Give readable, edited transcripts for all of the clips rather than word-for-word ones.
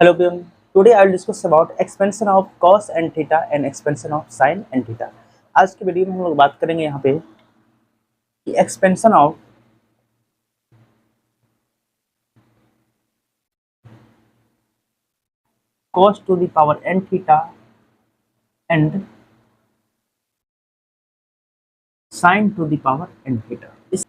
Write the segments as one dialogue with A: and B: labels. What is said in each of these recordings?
A: Hello everyone. Today I will discuss about expansion of cos and theta and expansion of sin and theta. आज की video में हम लोग बात करेंगे यहाँ पे कि expansion of cos to the power n theta and sin to the power n theta. इस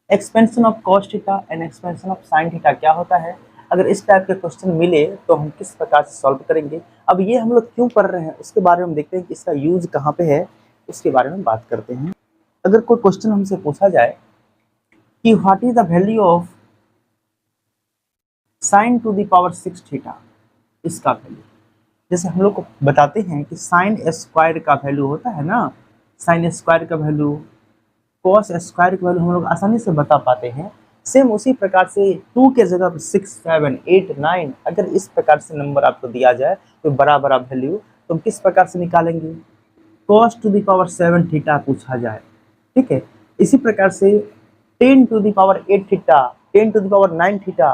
A: expansion of cos theta and expansion of sin theta क्या होता है? अगर इस टाइप के क्वेश्चन मिले तो हम किस प्रकार से सॉल्व करेंगे? अब ये हम लोग क्यों पढ़ रहे हैं उसके बारे में हम देखते हैं कि इसका यूज कहाँ पे है, उसके बारे में बात करते हैं। अगर कोई क्वेश्चन हमसे पूछा जाए कि what is the value of sine to the power 6 theta, इसका वैल्यू जैसे हम लोग को बताते हैं कि साइन स्क्वायर का वैल्यू होता है ना, साइन स्क्वायर का वैल्यू, कॉस स्क्वायर का वैल्यू हम लोग आसानी से बता पाते हैं। सेम उसी प्रकार से 2 के जगह पर 6, 7, 8, 9 अगर इस प्रकार से नंबर आपको दिया जाए तो बड़ा बड़ा वैल्यू तो हम किस प्रकार से निकालेंगे? Cos to the power 7 theta पूछा जाए, ठीक है। इसी प्रकार से 10 to the power 8 theta, 10 to the power 9 theta,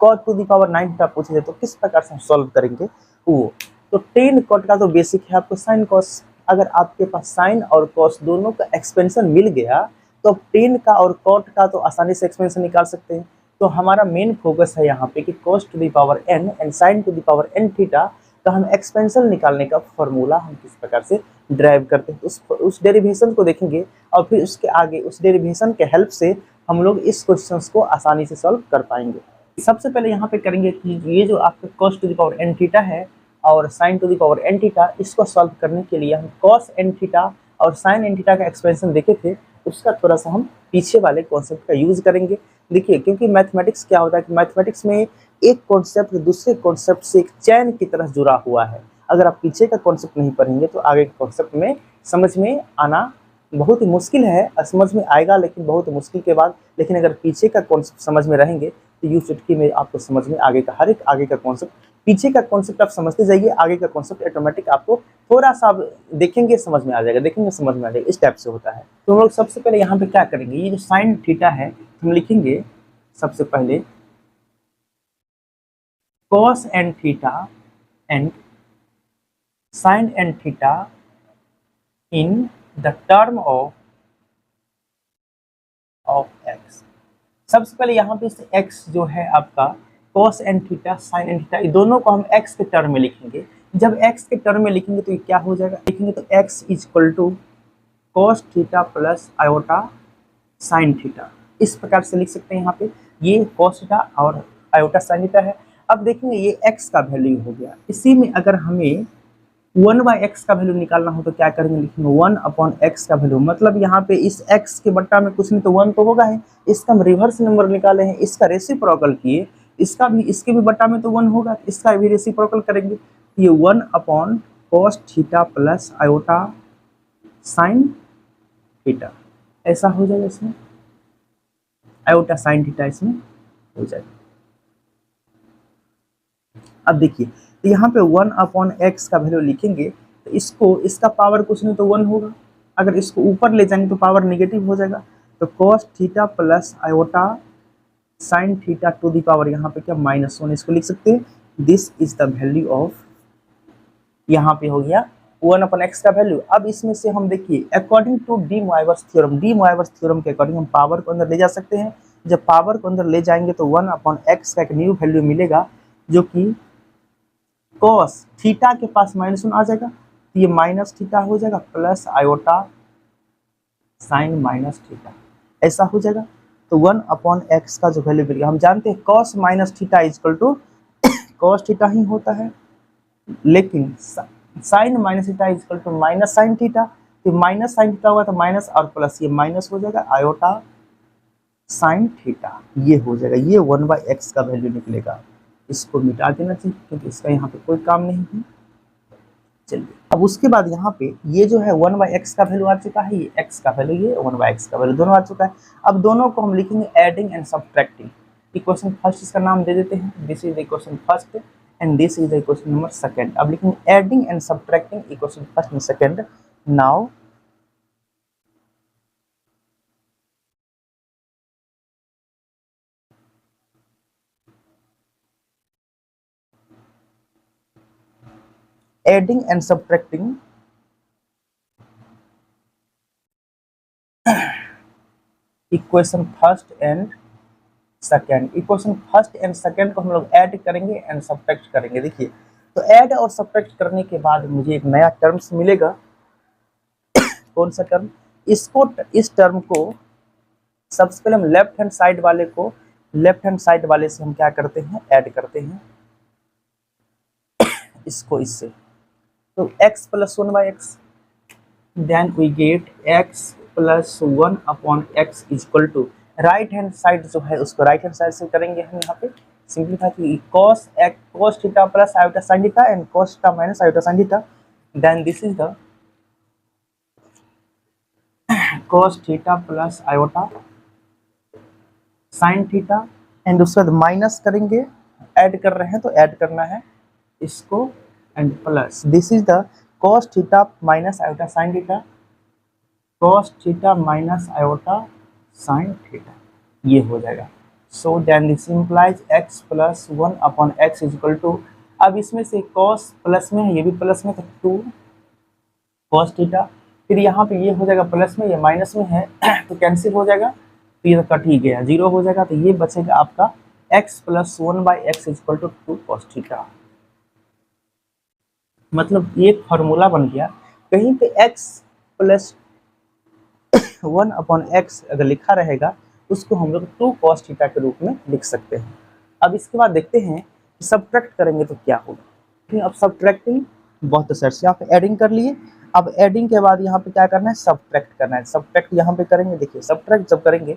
A: cot to the power 9 theta पूछे जाए तो किस प्रकार से हम सॉल्व करेंगे वो। तो 10 कॉट का तो बेसिक है आपको साइन कॉस। अगर आपके पास साइन और कॉस दोनों का एक्सपेंशन मिल गया तो 10 का और कॉट का तो आसानी से एक्सपेंशन निकाल सकते हैं। तो हमारा मेन फोकस है यहाँ पे कि cos to the power n and sign to the power n theta का हम एक्सपेंशन निकालने का फॉर्मूला हम किस प्रकार से ड्राइव करते हैं उस डेरिवेशन को देखेंगे और फिर उसके आगे उस डेरिवेशन के हेल्प से हम लोग इस क्वेश्चंस को आसानी से सॉल्व कर पाएंगे। सबसे पहले यहाँ पे करेंगे कि ये जो आपका cos to the power n theta है और sin to the power n theta, इसको सॉल्व करने के लिए हम cos n थीटा और sin n थीटा का एक्सपेंशन देखे थे, उसका थोड़ा सा हम पीछे वाले कॉन्सेप्ट का यूज करेंगे। देखिए क्योंकि मैथमेटिक्स क्या होता है कि मैथमेटिक्स में एक कॉन्सेप्ट दूसरे कॉन्सेप्ट से एक चैन की तरह जुड़ा हुआ है। अगर आप पीछे का कॉन्सेप्ट नहीं पढ़ेंगे तो आगे के कॉन्सेप्ट में समझ में आना बहुत ही मुश्किल है। समझ में आएगा लेकिन बहुत मुश्किल के बाद, लेकिन अगर पीछे का कॉन्सेप्ट समझ में रहेंगे तो यूं चुटकी में आपको समझ में आगे का हर एक आगे का कॉन्सेप्ट, पीछे का कॉन्सेप्ट आप समझते जाइए, आगे का कॉन्सेप्ट ऑटोमेटिक आपको थोड़ा सा देखेंगे समझ में आ जाएगा, देखेंगे समझ में आ जाएगा, इस टाइप से होता है। तो हम लोग सबसे पहले यहाँ पे क्या करेंगे, ये जो साइन थीटा है हम लिखेंगे सबसे पहले cos n theta and sin n theta in the term of x। सबसे पहले यहाँ पे x जो है आपका cos n theta sin n theta, ये दोनों को हम x के टर्म में लिखेंगे। जब x के टर्म में लिखेंगे तो ये क्या हो जाएगा, लिखेंगे तो x is equal to cos theta plus iota sin theta, इस प्रकार से लिख सकते हैं। यहाँ पे ये cos थीटा और आयोटा sin थीटा है। अब देखेंगे ये x का वैल्यू हो गया, इसी में अगर हमें 1/x का वैल्यू निकालना हो तो क्या करेंगे, लिखेंगे 1/x का वैल्यू, मतलब यहाँ पे इस x के बट्टा में कुछ नहीं तो 1 तो होगा ही। इसका हम रिवर्स नंबर निकाले हैं, इसका रेसिप्रोकल किए, इसका भी इसके भी बट्टा में तो 1 होगा, इसका भी रेसिप्रोकल करेंगे। ये 1/cos theta plus iota sine theta ऐसा हो जाएगा, इसमें आयोटा साइन थीटा इसमें हो जाएगा। अब देखिए तो यहाँ पे 1/x का वैल्यू लिखेंगे तो इसको, इसका पावर कुछ नहीं तो 1 होगा, अगर इसको ऊपर ले जाएंगे तो पावर नेगेटिव हो जाएगा। तो cos theta plus iota sine theta to the power यहाँ पे क्या -1, इसको लिख सकते हैं this is the value of, यहाँ पे हो गया 1/x का वैल्यू। अब इसमें से हम देखिए according to de Moivre's theorem, de Moivre's theorem के अकॉर्डिंग हम पावर को अंदर ले जा सकते हैं। जब पावर को अंदर ले जाएंगे तो 1/x का एक न्यू वैल्यू मिलेगा जो कि cos थीटा के पास -1 आ जाएगा, तो ये माइनस थीटा हो जाएगा plus iota sign minus theta ऐसा हो जाएगा। तो 1/x का जो वैल्यू मिलेगा, हम जानते हैं cos minus theta is equal to cos theta ही होता है, लेकिन sine minus theta is equal to minus sine theta, तो माइनस साइन थीटा होगा तो माइनस और प्लस ये माइनस हो जाएगा आयोटा साइन थीटा, ये हो जाएगा, ये 1/x का वैल्यू निकलेगा। इसको मिटा देना चाहिए क्योंकि इसका यहाँ पे कोई काम नहीं है। चलिए अब उसके बाद यहाँ पे ये जो है 1/x का वैल्यू आ चुका है, ये x का वैल्यू, ये 1/x का वैल्यू दोनों आ चुका है। अब दोनों को हम लिखेंगे adding and subtracting. Equation first इसका नाम दे देते हैं, this is the equation first and this is the equation number second. अब लिखेंगे adding and subtracting equation first and second. Now adding and subtracting equation first and second. Equation first and second को हम लोग add करेंगे and subtract करेंगे। देखिए, तो add और सब्ट्रैक्ट करने के बाद मुझे एक नया टर्म्स मिलेगा। कौन सा टर्म? इस टर्म को सबसे पहले हम लेफ्ट हैंड साइड वाले से हम क्या करते हैं, ऐड करते हैं इसको इससे। तो x plus 1/x, then we get x plus 1/x equal to right hand side जो है उसको राइट हैंड साइड से करेंगे हम यहाँ पे सिंप्लीफाई की cos theta plus iota sine theta and cos theta minus iota sine theta, then this is the cos theta plus iota sine theta and उसके बाद माइनस करेंगे, ऐड कर रहे हैं तो ऐड करना है इसको and plus this is the cos theta minus iota sine theta, cos theta minus iota sine theta, ये हो जाएगा। So then this implies x plus 1/x equal to, अब इसमें से cos प्लस में है, ये भी प्लस में, तो 2 cos थीटा, फिर यहाँ पे ये हो जाएगा प्लस में, ये माइनस में है तो कैंसिल हो जाएगा, तो ये कट ही गया, 0 हो जाएगा, तो ये बचेगा आपका x plus 1/x equal to 2 cos theta. मतलब एक फार्मूला बन गया। कहीं पे x प्लस 1/x अगर लिखा रहेगा उसको हम लोग 2 cos थीटा के रूप में लिख सकते हैं। अब इसके बाद देखते हैं सब्ट्रैक्ट करेंगे तो क्या होगा। अब सब्ट्रैक्टिंग बहुत सरस, यहाँ पे एडिंग कर लिए, अब एडिंग के बाद यहाँ पे क्या करना है, सब्ट्रैक्ट करना है। सब्ट्रैक्ट यहाँ पे करेंगे, देखिए सब्ट्रैक्ट जब करेंगे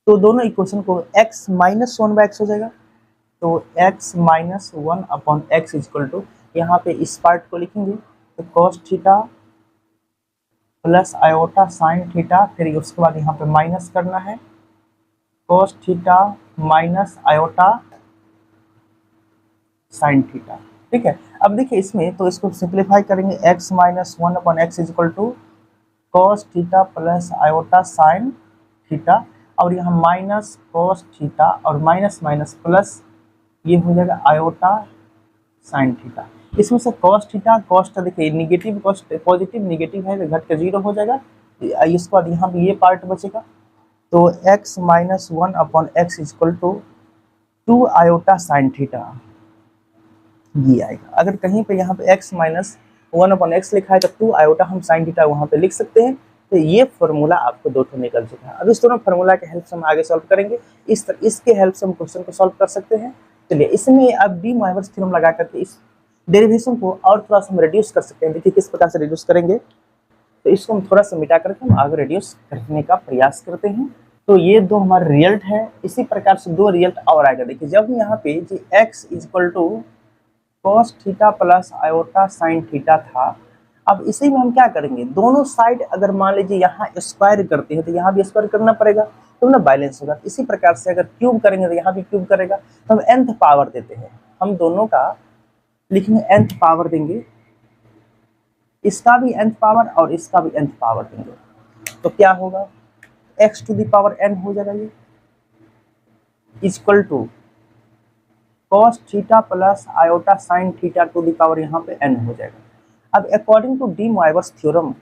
A: तो दोनों इक्वेशन को x माइनस 1/x हो जाएगा, तो x minus 1/x equal to, यहाँ पे इस पार्ट को लिखेंगे तो cos theta plus iota sine theta, फिर उसके बाद यहाँ पे माइनस करना है cos theta minus iota sine theta. ठीक है, अब देखिए इसमें तो इसको सिंप्लीफाई करेंगे, x minus 1/x equal to cos theta plus iota sine theta, और यहाँ माइनस cos थीटा और माइनस माइनस प्लस, ये हो जाएगा आयोटा साइन थीटा। इसमें से cos थीटा देखिए निगेटिव कॉस्ट पॉजिटिव निगेटिव है तो घट के 0 हो जाएगा, इसके बाद यहाँ पे ये पार्ट बचेगा, तो x minus 1/x equal to 2 iota sine theta, ये आएगा। अगर कहीं पे यहाँ पे x माइनस 1/x लिखा है तो 2 आयोटा हम साइन थीटा वहाँ पे लिख सकते हैं। तो ये फार्मूला आपको दो ठो निकल चुका है। अब इस दोनों फार्मूला के हेल्प से हम आगे सॉल्व करेंगे, इसके हेल्प से हम क्वेश्चन को सॉल्व कर सकते हैं। चलिए इसमें अब डी मोइवर्स थ्योरम लगा करके इस डेरिवेशन को और थोड़ा सा हम रिड्यूस कर सकते हैं। देखिए किस प्रकार से रिड्यूस करेंगे, तो इसको हम थोड़ा सा मिटा करके हम आगे रिड्यूस करने का प्रयास करते हैं। तो ये दो हमारे रिजल्ट है, इसी प्रकार से दो रिजल्ट और आएगा। देखिए जब यहाँ पे जी x equal to cos theta plus iota sine theta था, अब इसी में हम क्या करेंगे, दोनों साइड अगर मान लीजिए यहाँ स्क्वायर करते हैं तो यहाँ भी स्क्वायर करना पड़ेगा, तो ना बैलेंस होगा। इसी प्रकार से अगर क्यूब करेंगे तो यहाँ भी क्यूब करेगा, तो हम nth पावर देते हैं, हम दोनों का लिखेंगे nth पावर देंगे, इसका भी nth पावर और इसका भी nth पावर देंगे, तो क्या होगा x to the power n हो जाएगा, ये equal to cos theta plus iota sine theta to the power यहाँ पे n हो जाएगा। अब according to de Moivre's theorem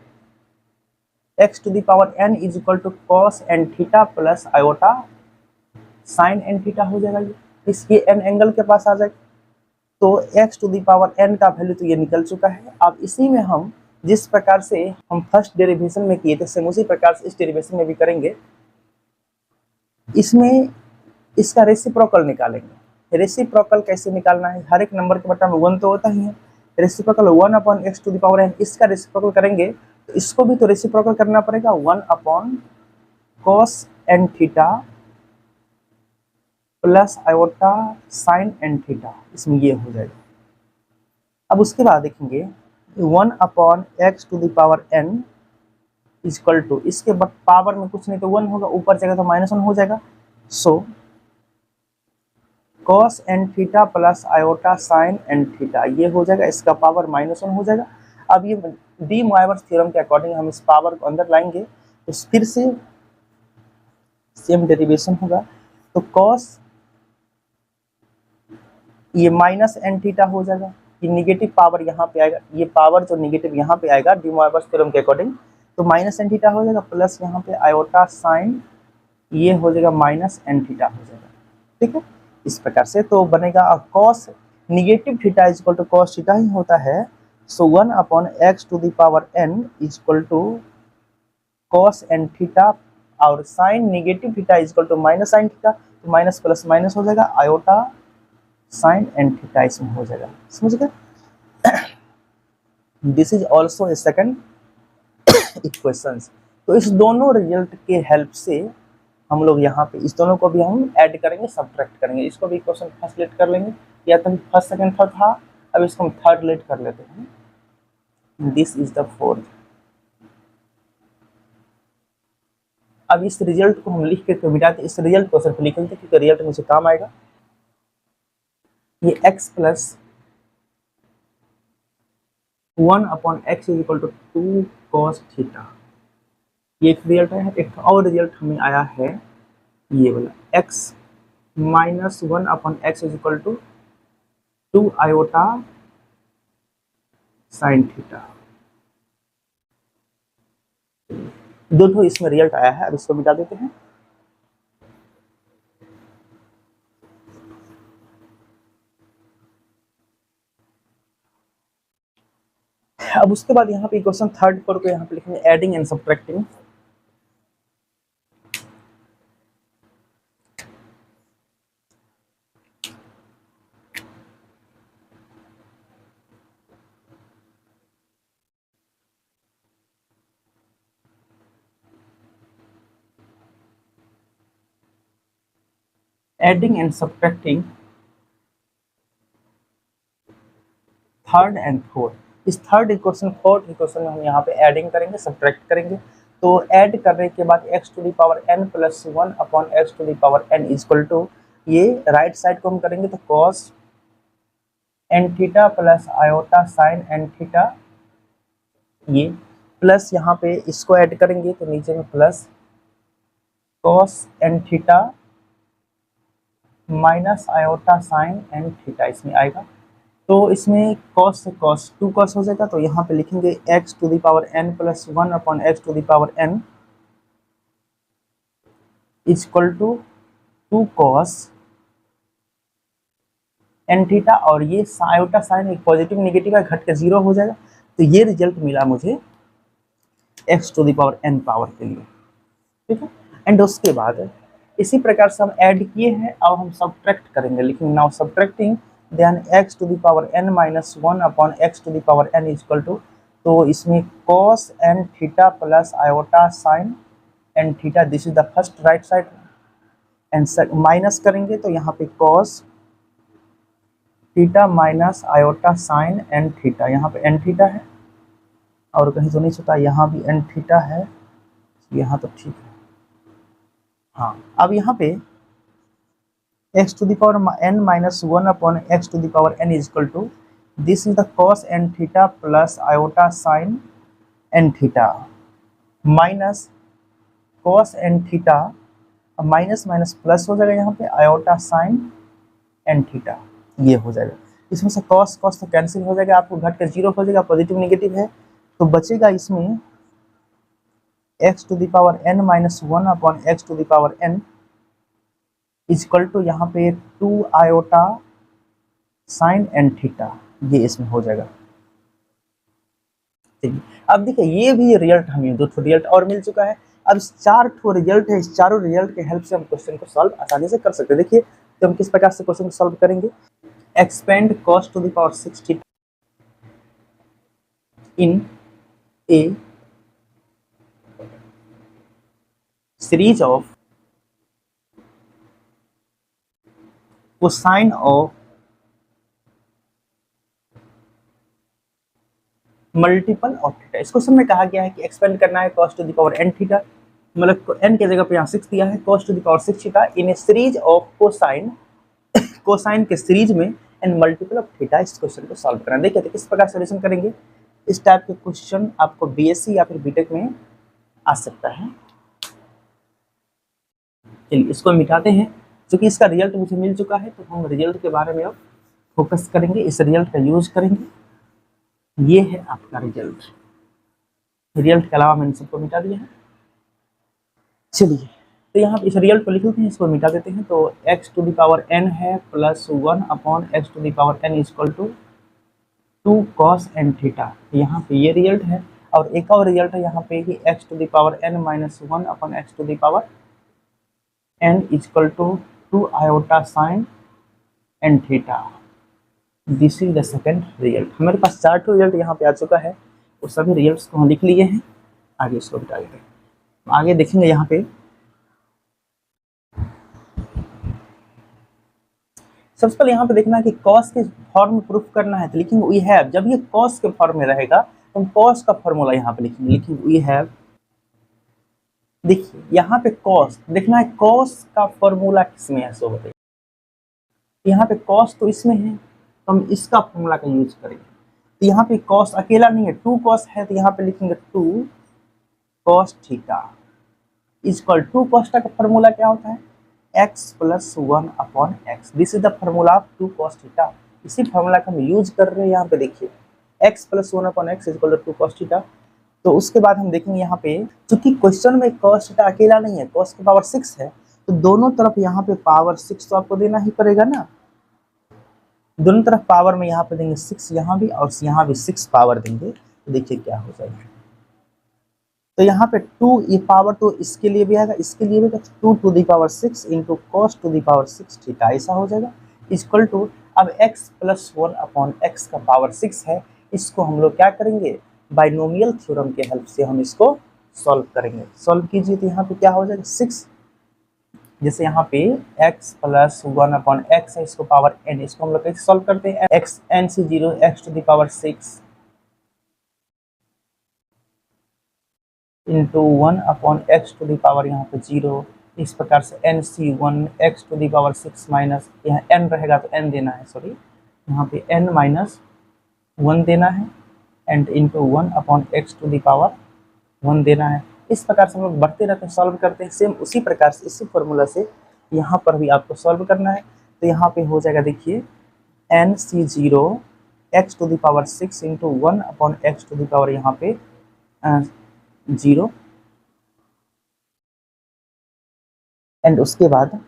A: x to the power n is equal to cos n theta plus iota sine n theta हो जाएगा, ये इसके n angle के पास आ जाएगा। तो x to the power n का वैल्यू तो ये निकल चुका है। अब इसी में हम जिस प्रकार से हम फर्स्ट डेरिवेशन में किए थे सेम उसी प्रकार से इस डेरिवेशन में भी करेंगे। इसमें इसका रेसिप्रोकल निकालेंगे। रेसिप्रोकल कैसे निकालना है, हर एक नंबर के बटा में 1 तो होता ही है, reciprocal 1/x to the power n, इसका रेसिप्रोकल करेंगे तो इसको भी तो रेसिप्रोकल करना पड़ेगा, 1/cos n theta plus iota sine n theta, इसमें ये हो जाएगा। अब उसके बाद देखेंगे 1/x to the power n equal to, इसके पावर में कुछ नहीं तो 1 होगा, ऊपर जाएगा तो -1 हो जाएगा। सो cos n theta plus iota sine n theta, ये हो जाएगा, इसका पावर -1 हो जाएगा। अब ये डी मोइवर्स थ्योरम के अकॉर्डिंग हम इस पावर को अंदर लाएंगे तो फिर से सेम डेरिवेशन होगा, तो cos ये -n थीटा हो जाएगा, कि निगेटिव पावर यहाँ पे आएगा, ये पावर जो निगेटिव यहाँ पे आएगा डी मोइरबस थ्योरम के अकॉर्डिंग, तो माइनस एन थीटा हो जाएगा, प्लस यहाँ पे आयोटा साइन ये हो जाएगा माइनस एन थीटा हो जाएगा। ठीक है, इस प्रकार से तो बनेगा cos negative theta is equal to cos theta ही होता है। So 1/x to the power n is equal to cos n theta, और sine negative theta is equal to minus sine theta, तो माइनस प्लस माइनस हो जाएगा, iota sign N theta इसमें हो जाएगा। समझ गए? This is also a second equation. तो इस दोनों रिजल्ट के हेल्प से हम लोग यहाँ पे इस दोनों को भी हम ऐड करेंगे, सब्ट्रैक्ट करेंगे। इसको भी क्वेश्चन फर्स्ट लेट कर लेंगे, या तो फर्स्ट सेकंड थर्ड था, अब इसको हम थर्ड लेट कर लेते हैं। This is the fourth. अब इस रिजल्ट को हम लिख के मिटाते, इस रिजल्ट को सिर्फ लिखेंगे क्योंकि रिजल्ट मुझे काम आएगा। ये x plus 1/x is equal to 2 cos theta, ये एक रिजल्ट है। एक और रिजल्ट हमें आया है ये वाला, x minus 1/x is equal to 2 iota sine theta. दोनों इसमें रिजल्ट आया है, अब इसको मिटा देते हैं। अब उसके बाद यहाँ पे क्वेश्चन थर्ड पर को यहाँ पे लिखेंगे adding and subtracting. Adding and subtracting third and fourth. इस थर्ड इक्वेशन फोर्थ इक्वेशन में हम यहाँ पे एडिंग करेंगे, सब्ट्रैक्ट करेंगे। तो ऐड करने के बाद x to the power n plus 1/x to the power n equal to, ये राइट साइड को हम करेंगे तो cos n theta plus iota sine n theta, ये प्लस यहाँ पे इसको ऐड करेंगे तो नीचे में plus cos n theta minus iota sine n theta इसमें आएगा। तो इसमें cos से cos 2 cos हो जाएगा, तो यहाँ पे लिखेंगे x to the power n plus 1/x to the power n is equal to 2 cos n theta, और ये आयोटा साइन एक पॉजिटिव निगेटिव है, घट के 0 हो जाएगा। तो ये रिजल्ट मिला मुझे x to the power n power के लिए। ठीक है, एंड उसके बाद इसी प्रकार से हम ऐड किए हैं, अब हम सब्ट्रैक्ट करेंगे। लेकिन now subtracting then x to the power n minus 1/x to the power n equal to, तो इसमें cos n theta plus iota sine n theta, this is the first right side, and minus करेंगे तो यहाँ पे cos theta minus iota sine n theta, यहाँ पे n theta है और कहीं तो नहीं छुटा, यहाँ भी n थीटा है, यहाँ तो ठीक है। हाँ, अब यहाँ पे x to the power n minus 1/x to the power n is equal to, this is the cos n theta plus iota sine n theta minus cos n theta, minus minus plus हो जाएगा, यहाँ पे iota sine n theta ये हो जाएगा। इसमें से cos cos तो कैंसिल हो जाएगा, आपको घट के 0 हो जाएगा, पॉजिटिव निगेटिव है, तो बचेगा इसमें x to the power n minus 1/x to the power n equal to यहाँ पे 2 आयोटा साइन n थीटा, ये इसमें हो जाएगा। ठीक है, अब देखिए ये भी रिजल्ट हमें 2 रिजल्ट और मिल चुका है। अब 4 रिजल्ट है, इस चारों रिजल्ट के हेल्प से हम क्वेश्चन को सॉल्व आसानी से कर सकते हैं। देखिए तो हम किस प्रकार से क्वेश्चन को सॉल्व करेंगे। Expand cos to the power 6 theta in a series of cosine of multiple of theta. इस क्वेश्चन में कहा गया है कि एक्सपेंड करना है cos to the power n theta, मतलब n के जगह पे यहाँ 6 दिया है, cos to the power 6 theta in a series of cosine, cosine के सीरीज में एंड मल्टीपल ऑफ थीटा। इस क्वेश्चन को सॉल्व करना, देखिए तो किस प्रकार सॉल्यूशन करेंगे। इस टाइप के क्वेश्चन आपको बीएससी या फिर बीटेक में आ सकता है। चलिए इसको मिटाते हैं, क्योंकि इसका रिजल्ट मुझे मिल चुका है, तो हम रिजल्ट के बारे में अब फोकस करेंगे, इस रिजल्ट का यूज करेंगे। ये है आपका रिजल्ट। रिजल्ट के अलावा मैंने सबको मिटा दिया है। चलिए, तो यहाँ इस रिजल्ट को लिख लेते हैं, इसको मिटा देते हैं। तो x to the power n है plus 1 upon x to the power n equal to 2 cos n theta. यहाँ पे ये रिजल्ट है। और एक और रिजल्ट है यहाँ पे कि x to the power n minus 1 upon x to the power n equal to 2 iota sine n theta. This is the second result. हमारे पास 4 रिजल्ट यहाँ पे आ चुका है। वो सभी रिजल्ट्स को हम लिख लिए हैं। आगे इसको बता देते हैं। आगे देखेंगे यहाँ पे सबसे पहले यहाँ पे देखना है कि कॉस के फॉर्म प्रूफ करना है, तो लिखेंगे वी हैव। जब ये कॉस के फॉर्म में रहेगा तो हम कॉस का फॉर्मूला यहाँ पे लिखेंगे। लिखेंगे वी हैव। देखिए यहाँ पे कॉस देखना है, कॉस का फॉर्मूला किसमें है सो बताइए। यहाँ पे कॉस तो इसमें है, तो हम इसका फॉर्मूला का यूज करेंगे। तो यहाँ पे कॉस अकेला नहीं है, 2 कॉस है, तो यहाँ पे लिखेंगे 2 कॉस थीटा इक्वल 2 कॉस का फॉर्मूला क्या होता है, x plus 1 upon x. This is the formula of 2 cos theta. इसी फॉर्मूला का हम यूज कर रहे हैं यहाँ पे। देखिए x plus 1 upon x equal to 2 cos theta. तो उसके बाद हम देखेंगे यहाँ पे, चूंकि क्वेश्चन में cos थीटा अकेला नहीं है, cos की पावर 6 है, तो दोनों तरफ यहाँ पे पावर 6 तो आपको देना ही पड़ेगा ना। दोनों तरफ पावर में यहाँ पे देंगे 6, यहाँ भी और यहाँ भी 6 पावर देंगे, तो देखिए क्या हो जाएगा। तो यहाँ पे 2 ये पावर तो इसके लिए भी आएगा, इसके लिए भी, 2 to the power 6 into cos to the power 6 theta ऐसा हो जाएगा इक्वल टू। अब x प्लस 1 अपॉन एक्स का पावर 6 है, इसको हम लोग क्या करेंगे, बाइनोमियल थ्योरम के हेल्प से हम इसको सॉल्व करेंगे। सॉल्व कीजिए तो यहाँ पे क्या हो जाएगा 6। जैसे यहाँ पे x प्लस 1 अपॉन एक्स है, इसको पावर n, इसको हम लोग कैसे सॉल्व करते हैं, x n से 0 x to the power 6 into 1 upon x to the power यहाँ पे 0। इस प्रकार से n C 1 x to the power 6 minus, यहाँ n रहेगा तो n देना है, सॉरी यहाँ पे n माइनस 1 देना है, and into 1 upon x to the power 1 देना है। इस प्रकार से हम लोग बढ़ते रहते हैं, सॉल्व करते हैं। सेम उसी प्रकार से इसी फॉर्मूला से यहाँ पर भी आपको सॉल्व करना है। तो यहाँ पे हो जाएगा, देखिए n C 0 x to the power 6 into 1 upon x to the power यहाँ पे 0, एंड उसके बाद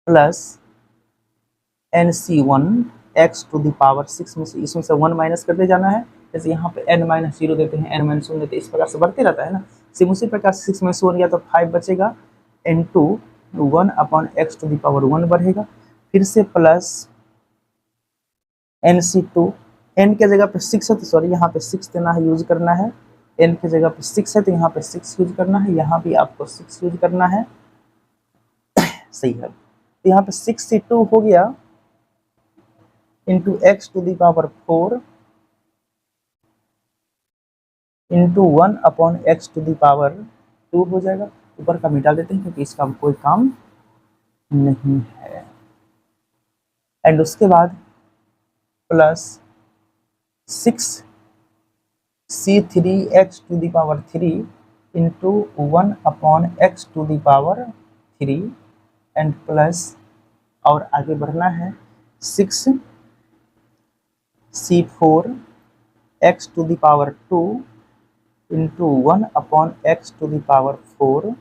A: plus n C 1 x to the power 6 में से इसमें से 1 माइनस करते जाना है। जैसे यहाँ पे n माइनस 0 देते हैं, n माइनस 1 देते हैं, इस प्रकार से बढ़ते रहता है ना। सेम उसी प्रकार से 6 में से 1 गया तो 5 बचेगा, into 1 upon x to the power 1 बढ़ेगा, फिर से प्लस एन सी 2, एन के जगह पे 6 है तो सॉरी यहाँ पे 6 देना है, यूज करना है। एन की जगह पे 6 है तो यहाँ पे 6 यूज करना है, यहाँ भी आपको 6 यूज करना है। सही है। तो यहाँ पे 6 से 2 हो गया, into x to the power 4 into 1 upon x to the power 2 हो जाएगा। ऊपर का मिटा देते हैं क्योंकि इसका कोई काम नहीं है। एंड उसके बाद plus 6 C3 x to the power 3 into 1 upon x to the power 3 and plus, और आगे बढ़ना है 6 C4 x to the power 2 into 1 upon x to the power 4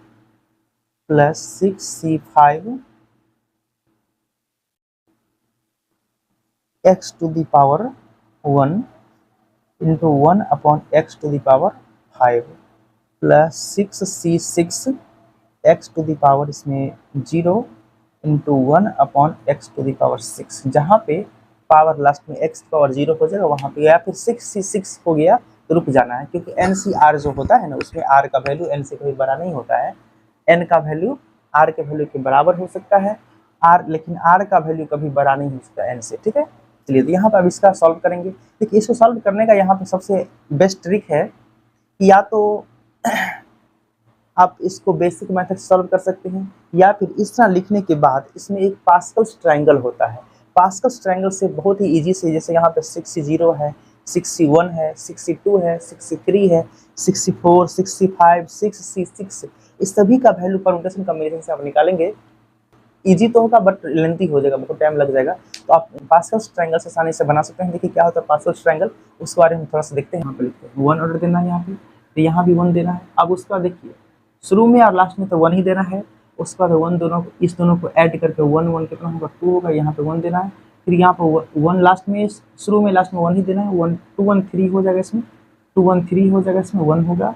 A: plus 6 C5 x to the power 1 into 1 upon x to the power 5 plus 6 C6 x to the power इसमें 0 into 1 upon x to the power 6। जहाँ पे power last में x power 0 हो जाएगा वहाँ पे, या फिर 6 हो गया तो रुक जाना है, क्योंकि एन सी आर जो होता है ना उसमें आर का वैल्यू एन से कभी बड़ा नहीं होता है। एन का वैल्यू आर के वैल्यू के बराबर हो सकता है, आर, लेकिन आर का वैल्यू कभी बड़ा नहीं हो सकता एन से। ठीक है, चलिए तो यहाँ पर अब इसका सॉल्व करेंगे। देखिए इसको सॉल्व करने का यहाँ पे सबसे बेस्ट ट्रिक है कि या तो आप इसको बेसिक मेथड सॉल्व कर सकते हैं, या फिर इस तरह लिखने के बाद इसमें एक पास्कल्स ट्रायंगल होता है। पास्कल्स ट्रायंगल से बहुत ही इजी से, जैसे यहाँ पे 6C0 है, 6C1 है, 6C2 है, 6C3 है, 6C4, 6C5, 6C6, इस सभी का वैल्यू परम्यूटेशन कॉम्बिनेशन से आप निकालेंगे इजी तो होगा बट लेंथी हो जाएगा, मतलब टाइम लग जाएगा। तो आप पास्कल्स ट्रायंगल से आसानी से बना सकते हैं। देखिए क्या होता है पास्कल्स ट्रायंगल, उसके बारे में थोड़ा सा देखते हैं। यहाँ पे लिखते हैं 1 ऑर्डर देना है यहाँ पे, तो यहाँ भी 1 देना है। अब उसका देखिए शुरू में और लास्ट में तो 1 ही देना है, उसके बाद 1 दोनों को, इस दोनों को ऐड करके 1 1 कितना होगा 2 होगा, यहाँ पे 1 देना है। फिर यहाँ पर 1 लास्ट में, शुरू में लास्ट में 1 ही देना है। 1 2 1 3 हो जाएगा इसमें, 2 1 3 हो जाएगा इसमें, 1 होगा।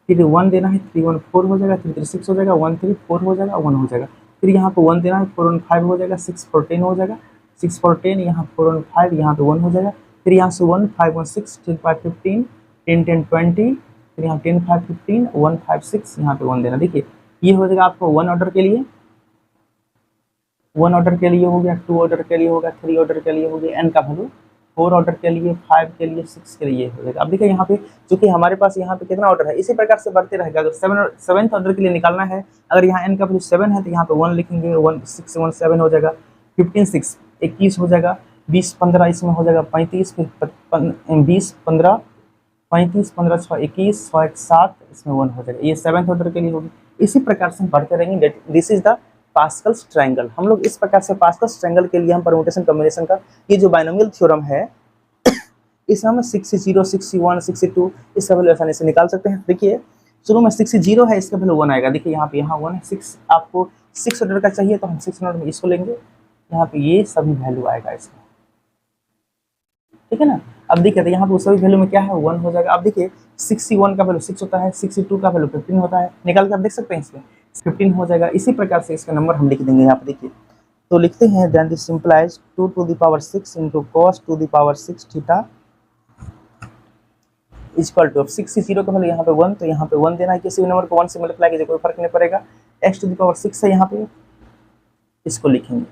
A: फिर 1 देना है, 3 1 4 हो जाएगा, 3 3 6 हो जाएगा, 1 3 4 हो जाएगा, 1 हो जाएगा। फिर यहाँ पे 1 देना है, 4 1 5 हो जाएगा, 6 4 10 हो जाएगा, 6 4 10, यहाँ 4 1 5, यहाँ पे 1 हो जाएगा। फिर यहाँ से 1 5 1 6, 10 5 15, 10 10 20, फिर यहाँ 10 5 15, 1 5 6, यहाँ पे 1 देना। देखिए ये हो जाएगा आपको 1 ऑर्डर के लिए, 1 ऑर्डर के लिए हो गया, 2 ऑर्डर के लिए होगा, 3 ऑर्डर के लिए हो गया, n का वैल्यू 4 ऑर्डर के लिए, 5 के लिए, 6 के लिए हो जाएगा। अब देखिए यहाँ पे चूंकि हमारे पास यहाँ पे कितना ऑर्डर है, इसी प्रकार से बढ़ते रहेगा। अगर 7th ऑर्डर के लिए निकालना है, अगर यहाँ n का वैल्यू 7 है तो यहाँ पे 1 लिखेंगे, 1 6 1 7 हो जाएगा, 15 6 21 हो जाएगा, 20 15 इसमें हो जाएगा 35, फिर 20 15 35 15 6 21, 100 1 7, इसमें 1 हो जाएगा। ये 7th ऑर्डर के लिए होगी। इसी प्रकार से हम बढ़ते रहेंगे। This is the Pascal's triangle. हम लोग इस प्रकार से पास्कल्स ट्रायंगल के लिए हम परम्यूटेशन कॉम्बिनेशन का ये जो बाइनोमियल थ्योरम है, इसे हम 60 61 62 इसका वैल्यू आसानी से निकाल सकते हैं। देखिए शुरू में 60 है, इसका वैल्यू 1 आएगा। देखिए यहाँ पे 1 है, 6 आपको 6 ऑर्डर का चाहिए तो हम 6 ऑर्डर में इसको लेंगे, यहाँ पे ये सभी वैल्यू आएगा इसका, ठीक है ना। अब देखिए तो यहाँ पे सभी वैल्यू में क्या है 1 हो जाएगा। अब देखिए 61 का वैल्यू 6 होता है, 62 का वैल्यू 15 होता है, निकाल कर आप देख सकते हैं इसमें 15 हो जाएगा। इसी प्रकार से इसका नंबर हम लिख देंगे यहाँ पे। देखिए तो लिखते हैं then this simplify 2 to the power 6 into cos to the power 6 theta equal to 60 का वैल्यू यहाँ पे 1, तो यहाँ पे 1 देना है। किसी भी नंबर को 1 से मल्टीप्लाई कीजिए कोई फर्क नहीं पड़ेगा। x to the power 6 है यहाँ पे, इसको लिखेंगे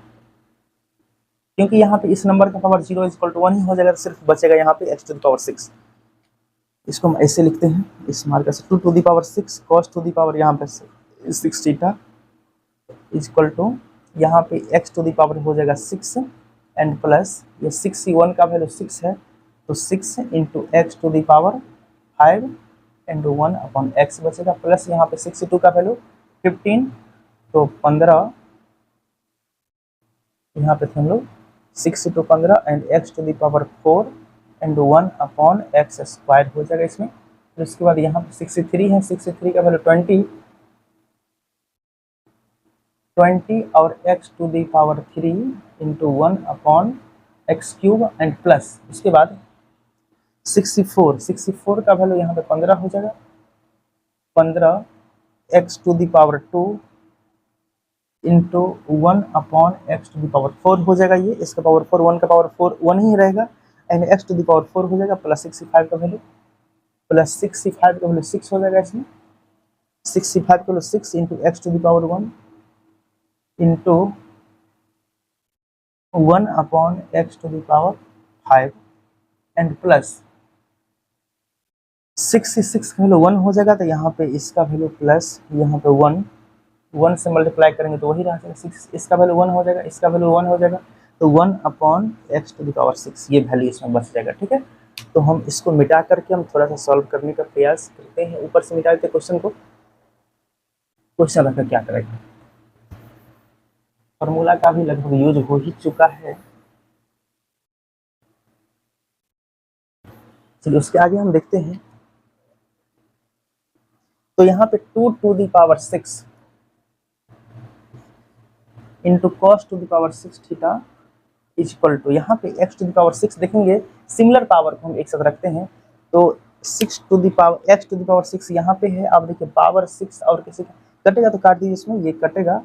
A: क्योंकि यहाँ पे इस नंबर का पावर 0 इक्वल टू 1 ही हो जाएगा, तो सिर्फ बचेगा यहाँ पे x to the power 6। इसको हम ऐसे लिखते हैं इस मार्कर से 2 to the power 6 cos to the power यहाँ पे 6 थीटा इक्वल टू यहाँ पे x to the power हो जाएगा 6 एंड प्लस ये 61 का वैल्यू 6 है, तो 6 into x to the power 5 into 1 upon x बचेगा, प्लस यहाँ पे 62 का वैल्यू 15, तो 15 यहाँ पे थे हम लोग 6 into 15 and x to the power 4 into 1 upon x square हो जाएगा इसमें। फिर उसके बाद यहाँ पे 63 है, 63 का वैल्यू 20 और x to the power 3 into 1 upon x cube and plus उसके बाद 64 का वैल्यू यहाँ पे 15 हो जाएगा, 15 x to the power 2 into 1 upon x to the power 4 हो जाएगा। ये इसका पावर 4 1 का पावर 4 1 ही रहेगा and x to the power 4 हो जाएगा, प्लस 65 का वैल्यू, प्लस 65 का वैल्यू 6 हो जाएगा इसमें, 65 का value 6 into x to the power 1 into 1 upon x to the power 5 and plus 66 का वैल्यू 1 हो जाएगा, तो यहाँ पे इसका वैल्यू प्लस यहाँ पे 1 से मल्टीप्लाई करेंगे तो वही रह जाएगा 6, इसका वैल्यू 1 हो जाएगा, इसका वैल्यू 1 हो जाएगा, तो 1 upon x to the power 6 ये वैल्यू इसमें बच जाएगा। ठीक है, तो हम इसको मिटा करके हम थोड़ा सा सॉल्व करने का प्रयास करते हैं। ऊपर से मिटा देते क्वेश्चन को, क्वेश्चन रखकर क्या करेंगे, फॉर्मूला का भी लगभग यूज हो ही चुका है। चलिए उसके आगे हम देखते हैं। तो यहाँ पे 2 to the power 6 into cos to the power 6 theta equal to यहाँ पे एक्स टू दी पावर 6 देखेंगे, सिमिलर पावर को हम एक साथ रखते हैं, तो 6 to the power x to the power 6 यहाँ पे है। अब देखिए पावर 6 और किसी कटेगा तो काट दीजिए, इसमें ये कटेगा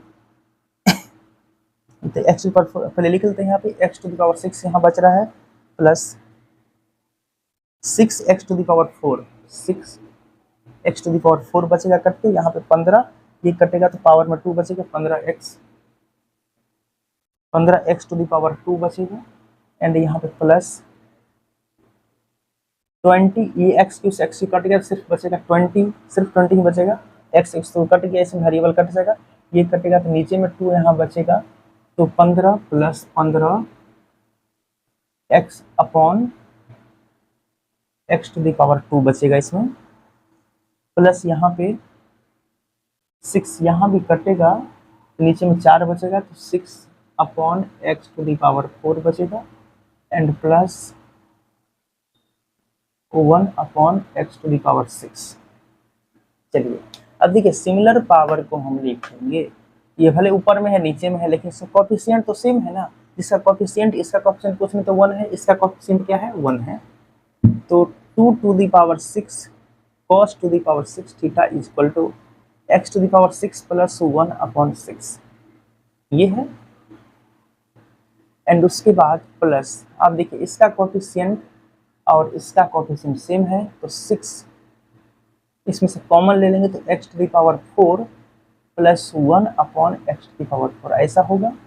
A: तो एक्स टू दी पावर पहले लिख लेते हैं, यहाँ पे एक्स टू दी पावर 6 यहाँ बच रहा है, plus 6 x to the power 4 6 x to the power 4 बचेगा कट के, यहाँ पे 15 ये कटेगा तो पावर में 2 बचेगा, 15 एक्स टू दी पावर 2 बचेगा एंड यहाँ पे प्लस 20 ये एक्स क्यू से एक्स क्यू कट गया, सिर्फ बचेगा 20, सिर्फ 20 ही बचेगा, एक्स एक्स तो कट गया, इसमें वेरिएबल कट जाएगा, ये कटेगा तो नीचे में 2 यहाँ बचेगा, तो 15 plus 15 x upon x to the power 2 बचेगा इसमें, प्लस यहाँ पे 6 यहाँ भी कटेगा नीचे में 4 बचेगा तो 6/x⁴ बचेगा एंड प्लस 1/x⁶। चलिए अब देखिए सिमिलर पावर को हम लिखेंगे, ये भले ऊपर में है नीचे में है लेकिन इसका कोफिशिएंट तो सेम है ना, जिसका कोफिशिएंट इसका कोफिशिएंट कुछ नहीं तो 1 है, इसका कोफिशिएंट क्या है 1 है। तो 2⁶ cos⁶ theta equal to x⁶ plus 1/6 ये है। एंड उसके बाद प्लस, आप देखिए इसका कोफिशिएंट और इसका कोफिशिएंट सेम है तो 6 इसमें से कॉमन ले लेंगे तो x⁴ प्लस 1/x⁴ ऐसा होगा।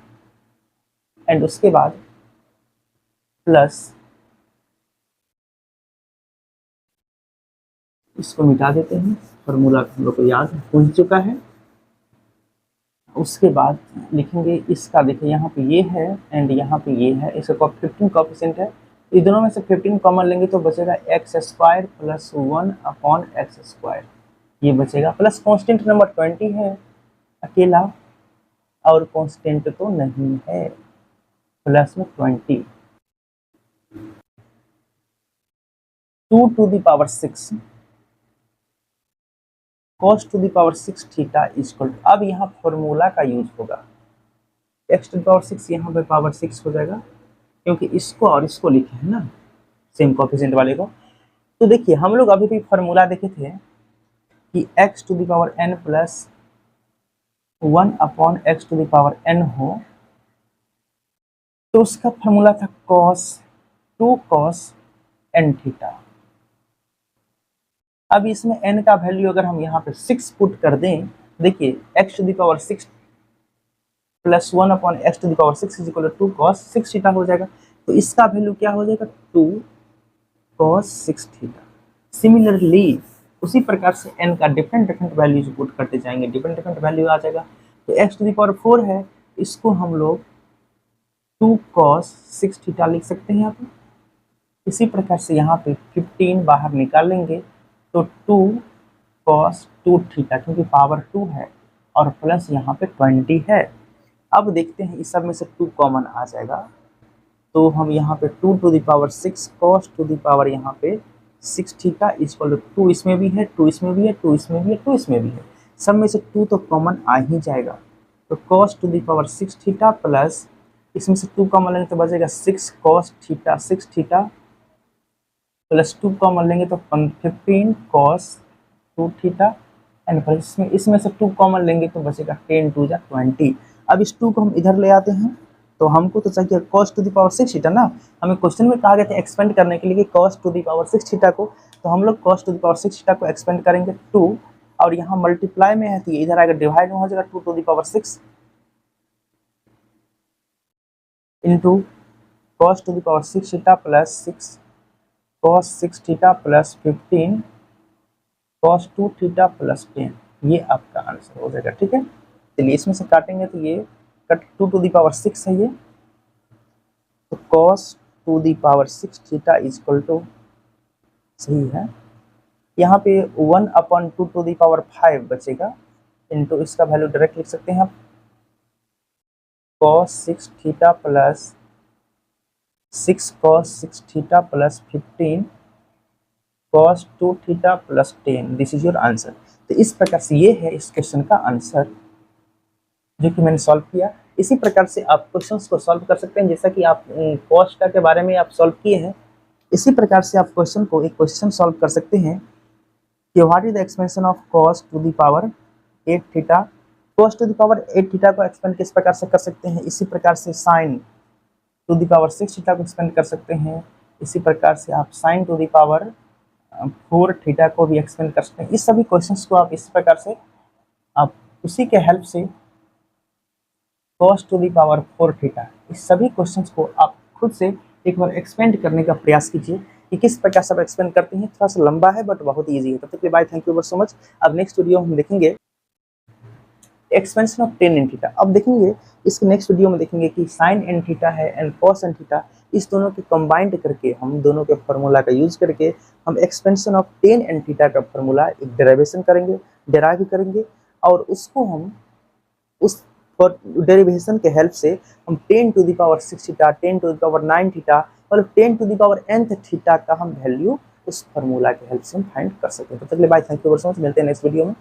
A: एंड उसके बाद प्लस इसको मिटा देते हैं, फॉर्मूला हम लोग को याद हो चुका है। उसके बाद लिखेंगे इसका, देखिए यहाँ पे ये है एंड यहाँ पे ये है, इसका 15 कोफिशिएंट है, ये दोनों में से 15 कॉमन लेंगे तो बचेगा x² प्लस 1/x², ये बचेगा। प्लस कांस्टेंट नंबर 20 है अकेला और कांस्टेंट तो नहीं है, प्लस में 20 2⁶ cos⁶ थीटा इक्वल, अब यहाँ फॉर्मूला का यूज होगा, x⁶ यहाँ पे पावर 6 हो जाएगा क्योंकि इसको और इसको लिखे हैं ना सेम कोफिशिएंट वाले को। तो देखिए हम लोग अभी भी फॉर्मूला देखे थे कि x⁴n प्लस 1/x⁴n हो, तो उसका फॉर्मूला था cos n थीटा। अब इसमें n का वैल्यू अगर हम यहाँ पे 6 पुट कर दें, देखिए x⁶ plus 1/x⁶ equal to 2 cos 6 theta हो जाएगा, तो इसका वैल्यू क्या हो जाएगा 2 cos 6 थीटा। सिमिलरली उसी प्रकार से n का डिफरेंट वैल्यूज पुट करते जाएंगे, डिफरेंट वैल्यू आ जाएगा। तो x⁴ है, इसको हम लोग 2 cos 6 थीटा लिख सकते हैं यहाँ पे। इसी प्रकार से यहाँ पे 15 बाहर निकालेंगे तो 2 cos 2 थीटा, क्योंकि पावर 2 है और प्लस यहाँ पे 20 है। अब देखते हैं इस सब में से 2 कॉमन आ जाएगा तो हम यहाँ पे 2⁶ cos यहाँ पे 6 थीटा इक्वल टू 2 इसमें भी है, 2 इसमें भी है, 2 इसमें भी है, 2 इसमें भी है, सब में से 2 तो कॉमन आ ही जाएगा। तो cos⁶ थीटा प्लस इसमें से 2 कॉमन लेंगे तो बचेगा 6 cos theta 6 theta plus 2 common लेंगे तो 15 cos 2 थीटा एंड प्लस इसमें से 2 कॉमन लेंगे तो बचेगा 10 2 जा 20। अब इस 2 को हम इधर ले आते हैं तो हमको तो चाहिए cos⁶ थीटा ना, हमें क्वेश्चन में कहा गया था एक्सपेंड करने के लिए cos⁶ थीटा को, तो हम लोग cos⁶ थीटा को एक्सपेंड करेंगे 2 और यहाँ मल्टीप्लाई में है तो इधर आएगा डिवाइड में हो जाएगा 2⁶ into cos⁶ theta plus 6 cos 6 theta plus 15 cos 2 theta plus 10, ये आपका आंसर हो जाएगा। ठीक है, चलिए इसमें से काटेंगे तो ये कट 2⁶ है ये, तो cos 2⁶ थीटा इक्वल टू सही है, यहाँ पे 1/2⁵ बचेगा इंटू इसका वैल्यू डायरेक्ट लिख सकते हैं आप cos 6 theta plus 6 cos 6 theta plus 15 cos 2 theta plus 10, this is your answer. तो इस प्रकार से ये है इस क्वेश्चन का आंसर जो कि मैंने सॉल्व किया। इसी प्रकार से आप क्वेश्चंस को सॉल्व कर सकते हैं, जैसा कि आप cos के बारे में आप सॉल्व किए हैं, इसी प्रकार से आप क्वेश्चन को एक क्वेश्चन सॉल्व कर सकते हैं कि what is the expansion of cos to the power 8 theta. cos to the power 8 theta को एक्सपेंड किस प्रकार से कर सकते हैं, इसी प्रकार से sin to the power 6 theta को एक्सपेंड कर सकते हैं, इसी प्रकार से आप sin to the power 4 theta को भी एक्सपेंड कर सकते हैं। इस सभी क्वेश्चंस को आप इस प्रकार से आप उसी के हेल्प से cos to the power 4 theta, इस सभी क्वेश्चंस को आप खुद से एक बार एक्सपेंड करने का प्रयास कीजिए कि किस प्रकार से आप एक्सपेंड करते हैं। थोड़ा सा लंबा है बट बहुत ईजी है। तब तक के लिए bye, thank you so much. अब नेक्स्ट वीडियो हम देखेंगे expansion of tan n theta. अब देखेंगे इसके नेक्स्ट वीडियो में देखेंगे कि sin n थीटा है एंड cos n थीटा, इस दोनों के कंबाइंड करके हम दोनों के फार्मूला का यूज करके हम expansion of tan n theta का फार्मूला एक डेरिवेशन करेंगे, डेराइव करेंगे और उसको हम उस फॉर डेरिवेशन के हेल्प से हम 10⁻6 थीटा, 10⁻9 थीटा मतलब 10⁻n थीटा का हम वैल्यू उस फार्मूला के हेल्प से हम फाइंड कर सकते हैं। तो चलिए bye, thank you so much, मिलते हैं नेक्स्ट वीडियो में।